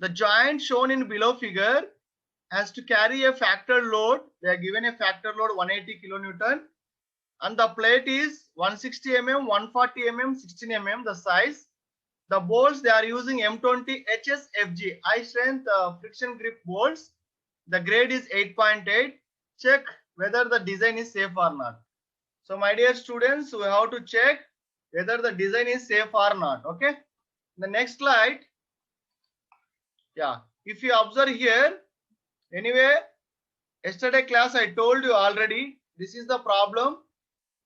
The joint shown in below figure has to carry a factor load. They are given a factor load 180 kilonewton, and the plate is 160 mm, 140 mm, 16 mm the size. The bolts they are using M20 HSFG high strength friction grip bolts. The grade is 8.8. Check whether the design is safe or not. So my dear students, we have to check whether the design is safe or not. Okay. The next slide. Yeah. If you observe here, anyway, yesterday class I told you already. This is the problem.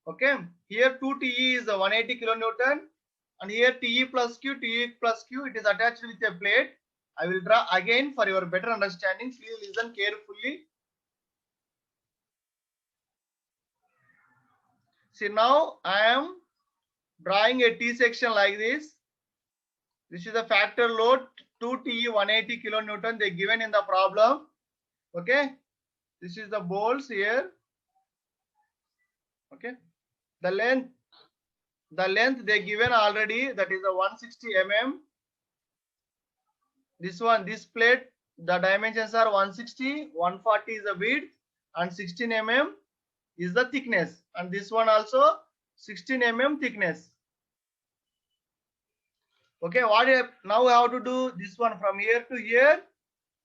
Okay. Here 2TE is 180 kilonewton, and here TE plus Q, it is attached with a plate. I will draw again for your better understanding. Please listen carefully. See, now I am drawing a T section like this. This is the factor load 2TE 180 kilonewton they given in the problem. Okay. This is the bolts here. Okay. The length they given already, that is a 160 mm. This plate, the dimensions are 160, 140 is the width, and 16 mm is the thickness, and this one also 16 mm thickness. Okay, now we have to do this one from here to here.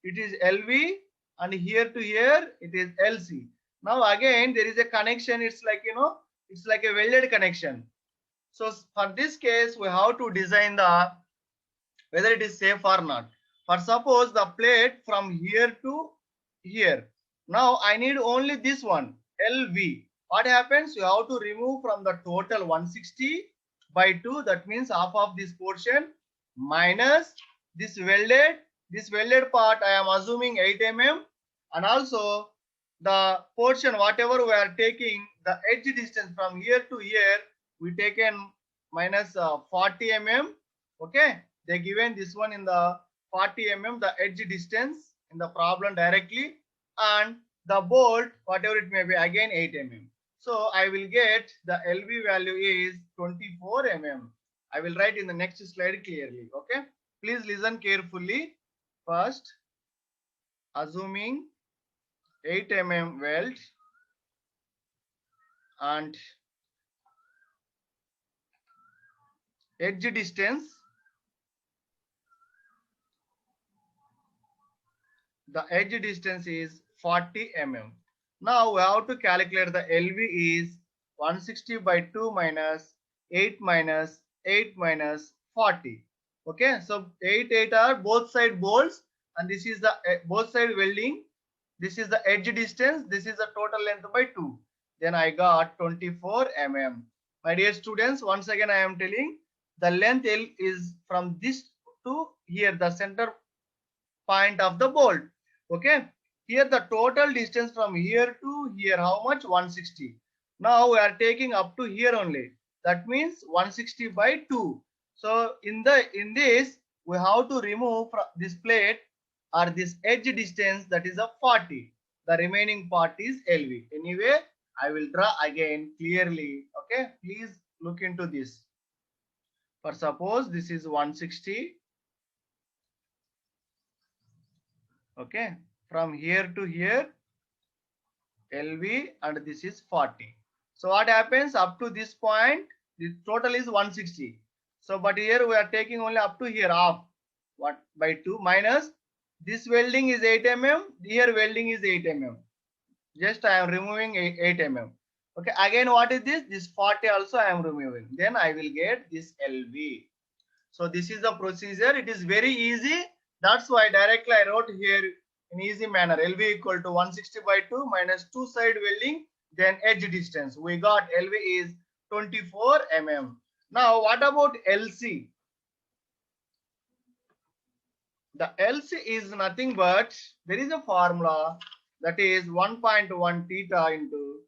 It is LV, and here to here it is LC. Now again there is a connection. It's like, it's like a welded connection. So for this case, we have to design the whether it is safe or not. For suppose the plate from here to here. Now I need only this one, LV. What happens? You have to remove from the total 160 by 2. That means half of this portion minus this welded part. I am assuming 8 mm, and also the portion whatever we are taking, the edge distance from here to here, we taken minus 40 mm. Okay, they given this one in the 40 mm the edge distance in the problem directly, and the bolt whatever it may be again 8 mm. So I will get the LV value is 24 mm. I will write in the next slide clearly. Okay, please listen carefully. First, assuming 8 mm weld and edge distance, the edge distance is 40 mm. Now we have to calculate the LV is 160 by 2 minus 8 minus 8 minus 40. Okay, so 8 are both side bolts, and this is the both side welding. This is the edge distance. This is the total length by 2. Then I got 24 mm. My dear students, once again I am telling the length L is from this to here, the center point of the bolt. Okay, here the total distance from here to here, how much? 160. Now we are taking up to here only. That means 160 by 2. So in this we have to remove from this plate or this edge distance, that is a 40. The remaining part is LV. Anyway, I will draw again clearly. Okay, please look into this. For suppose this is 160. Okay, from here to here LV, and this is 40. So what happens up to this point? The total is 160. So but here we are taking only up to here half, what, by 2 minus this welding is 8 mm, here welding is 8 mm. Just I am removing 8 mm. Okay, again what is this? This 40 also I am removing. Then I will get this LV. So this is the procedure. It is very easy. That's why directly I wrote here in easy manner. LV equal to 160 by 2 minus 2 side welding, then edge distance. We got LV is 24 mm. Now what about LC? The LC is nothing but, there is a formula, that is 1.1 theta into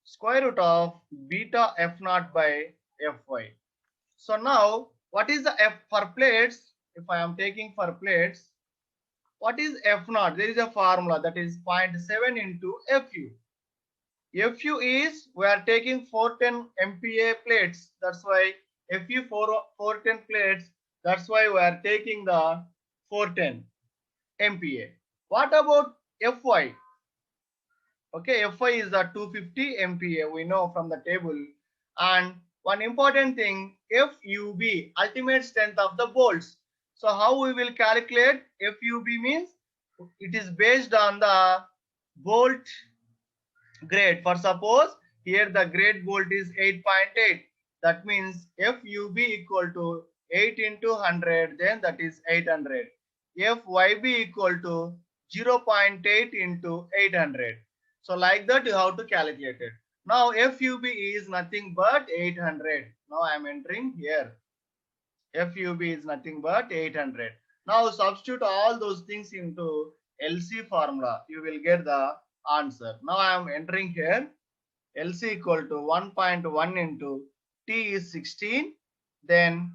square root of beta f naught by fy. So now what is the F for plates? If I am taking for plates, what is F naught? There is a formula, that is 0.7 into Fu. Fu is, we are taking 410 MPa plates. That's why Fu 410 plates. That's why we are taking the 410. MPa. What about Fy? Okay, Fy is the 250 MPa, we know from the table. And one important thing, FUB, ultimate strength of the bolts. So how we will calculate FUB means it is based on the bolt grade. For suppose here the grade bolt is 8.8. That means FUB equal to 8 into 100, then that is 800. FYB equal to 0.8 into 800. So like that you have to calculate it. Now FUB is nothing but 800. Now I am entering here. FUB is nothing but 800. Now substitute all those things into LC formula. You will get the answer. Now I am entering here. LC equal to 1.1 into T is 16. Then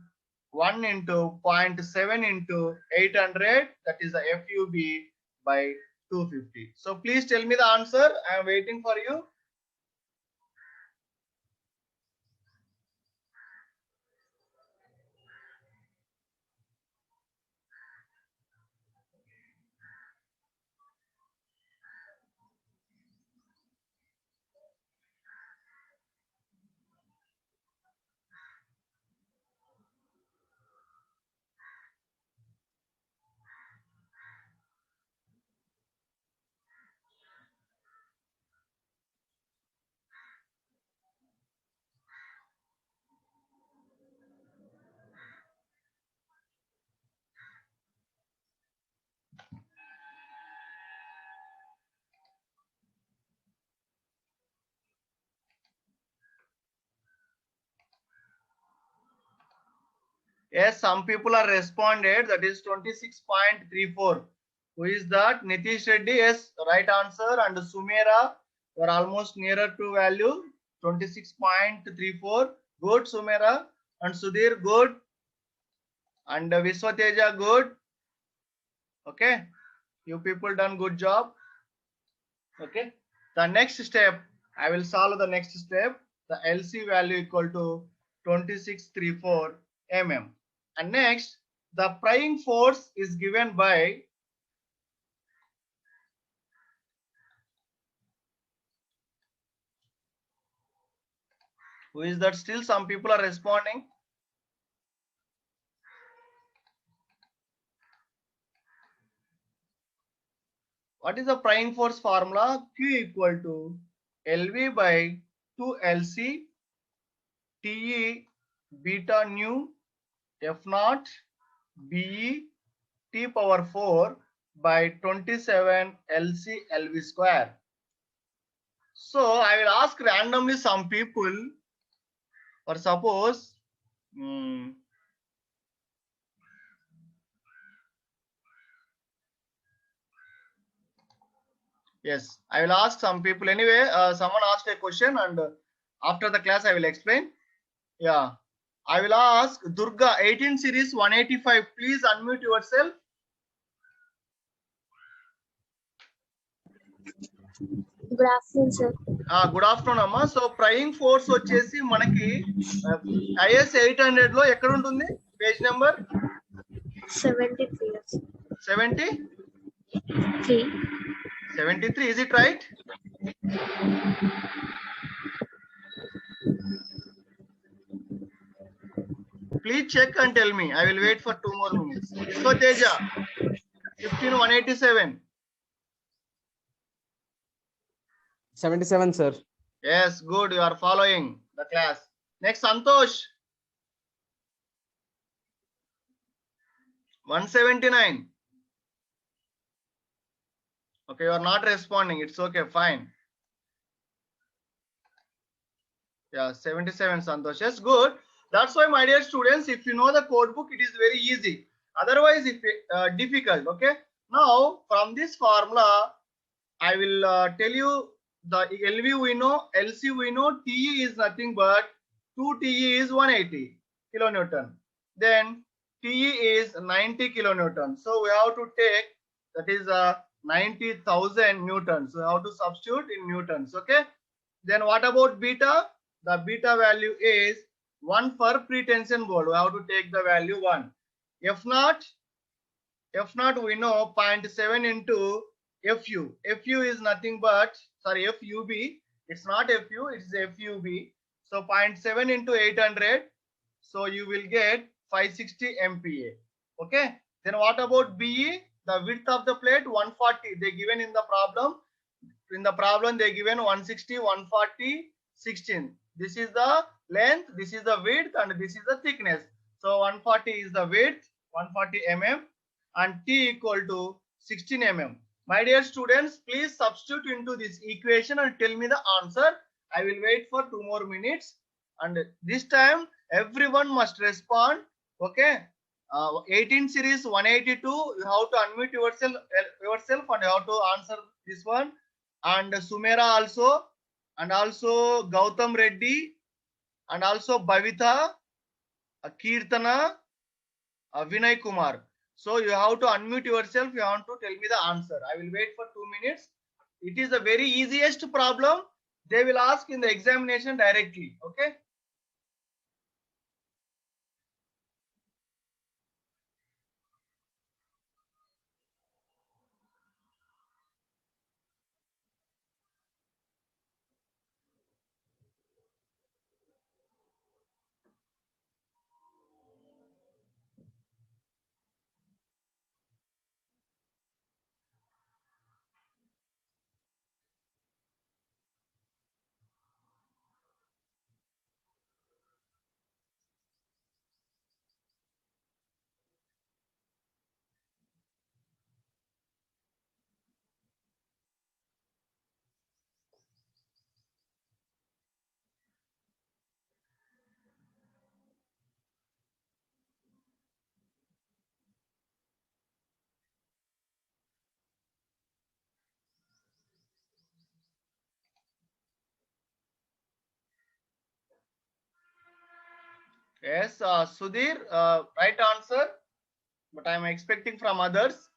1 into 0.7 into 800. That is the FUB by 250. So please tell me the answer. I am waiting for you. Yes, some people are responded. That is 26.34. Who is that? Nitish Reddy. Yes, right answer. And Sumera, you are almost nearer to value. 26.34. Good, Sumera. And Sudhir, good. And Viswateja, good. Okay. You people done good job. Okay. The next step, I will solve the next step. The LC value equal to 2634 mm. And next, the prying force is given by who is that? Still some people are responding. What is the prying force formula? Q equal to LV by 2LC TE beta nu F naught BE T power 4 by 27 LC LV square. So I will ask randomly some people, or suppose yes, I will ask some people anyway. Someone asked a question, and after the class I will explain. Yeah, I will ask Durga 18 series 185. Please unmute yourself. Good afternoon, sir. Good afternoon, Amma. So prying force వచ్చేసి మనకి IS 800 లో ఎక్కడ ఉంటుంది? Page number 73. 73. 73. Is it right? Please check and tell me. I will wait for 2 more minutes. Viswateja 15187. 77, sir. Yes, good. You are following the class. Next, Santosh 179. Okay, you are not responding. It's okay, fine. Yeah, 77, Santosh. Yes, good. That's why, my dear students, if you know the code book, it is very easy. Otherwise, if difficult. Okay. Now, from this formula, I will tell you the LV we know, LC we know, TE is nothing but 2 TE is 180 kilonewton. Then TE is 90 kilonewton. So we have to take, that is 90,000 newtons. So we have to substitute in newtons. Okay. Then what about beta? The beta value is 1 for pre-tension bolt. We have to take the value 1. F naught F naught we know 0.7 into FU. FU is nothing but, sorry, FUB. It's not FU, it's FUB. So 0.7 into 800. So you will get 560 MPa. Okay. Then what about BE? The width of the plate 140. They given in the problem. In the problem they given 160, 140, 16. This is the length, this is the width, and this is the thickness. So 140 is the width, 140 mm, and T equal to 16 mm. My dear students, please substitute into this equation and tell me the answer. I will wait for 2 more minutes, and this time everyone must respond. Okay. 18 series 182. You have to unmute yourself and you have to answer this one. And Sumera also, and also Gautam Reddy, and also Bhavita, Kirtana, Vinay Kumar. So you have to unmute yourself. You have to tell me the answer. I will wait for 2 minutes. It is the very easiest problem. They will ask in the examination directly. Okay. Yes, Sudhir, right answer, but I am expecting from others.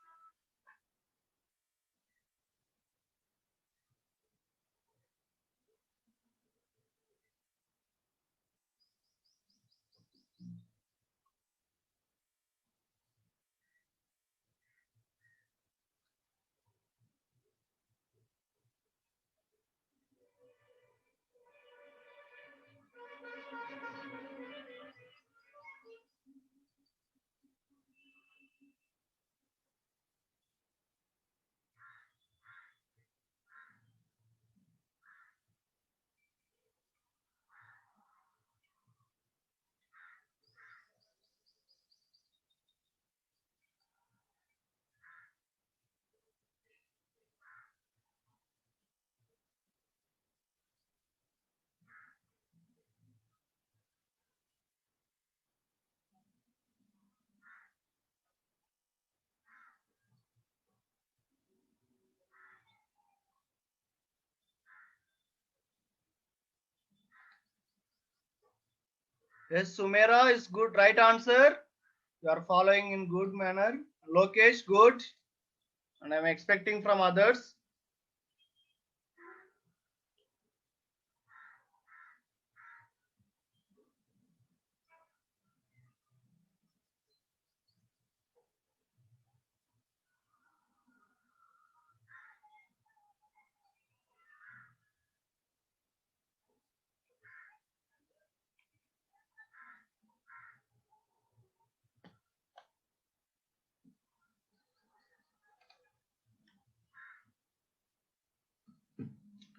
Yes, Sumera is good, right answer. You are following in good manner. Lokesh, good. And I'm expecting from others.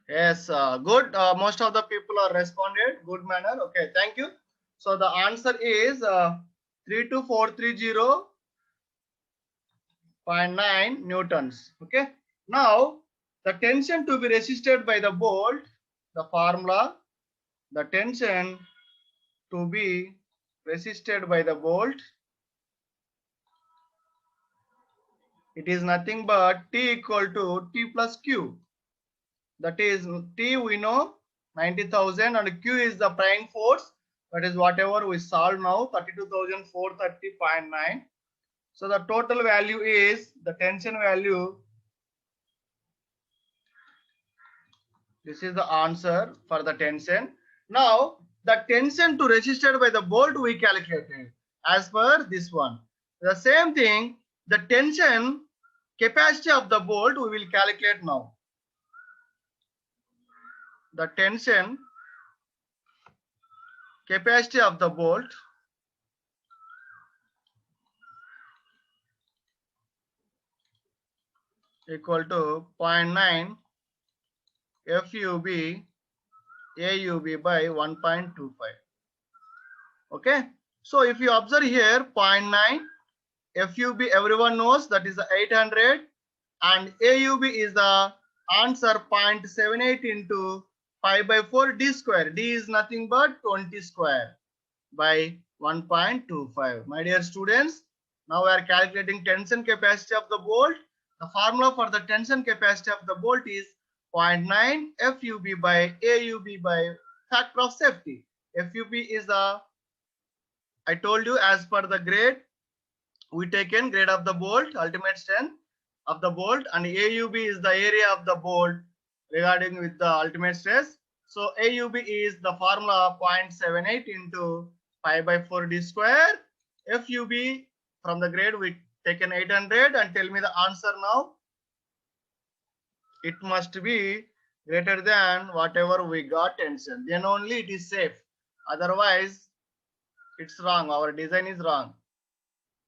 Yes, good. Most of the people are responded. Good manner. Okay, thank you. So the answer is 32430.9 newtons. Okay. Now the tension to be resisted by the bolt, the formula, the tension to be resisted by the bolt, it is nothing but T equal to T plus Q. That is T we know 90,000 and Q is the prime force. That is whatever we solve now, 32,430.9. So the total value is the tension value. This is the answer for the tension. Now the tension to resisted by the bolt we calculated as per this one. The same thing, the tension capacity of the bolt we will calculate now. The tension capacity of the bolt equal to 0.9 FUB AUB by 1.25. Okay. So if you observe here 0.9 FUB, everyone knows that is 800, and AUB is the answer 0.78 into 5 by 4 D square. D is nothing but 20 square by 1.25. My dear students, now we are calculating tension capacity of the bolt. The formula for the tension capacity of the bolt is 0.9 FUB by AUB by factor of safety. FUB is the, I told you, as per the grade, we taken grade of the bolt, ultimate strength of the bolt, and AUB is the area of the bolt regarding with the ultimate stress. So AUB is the formula 0.78 into 5 by 4 D square. FUB from the grade we taken 800, and tell me the answer now. It must be greater than whatever we got tension. Then only it is safe. Otherwise, it's wrong. Our design is wrong.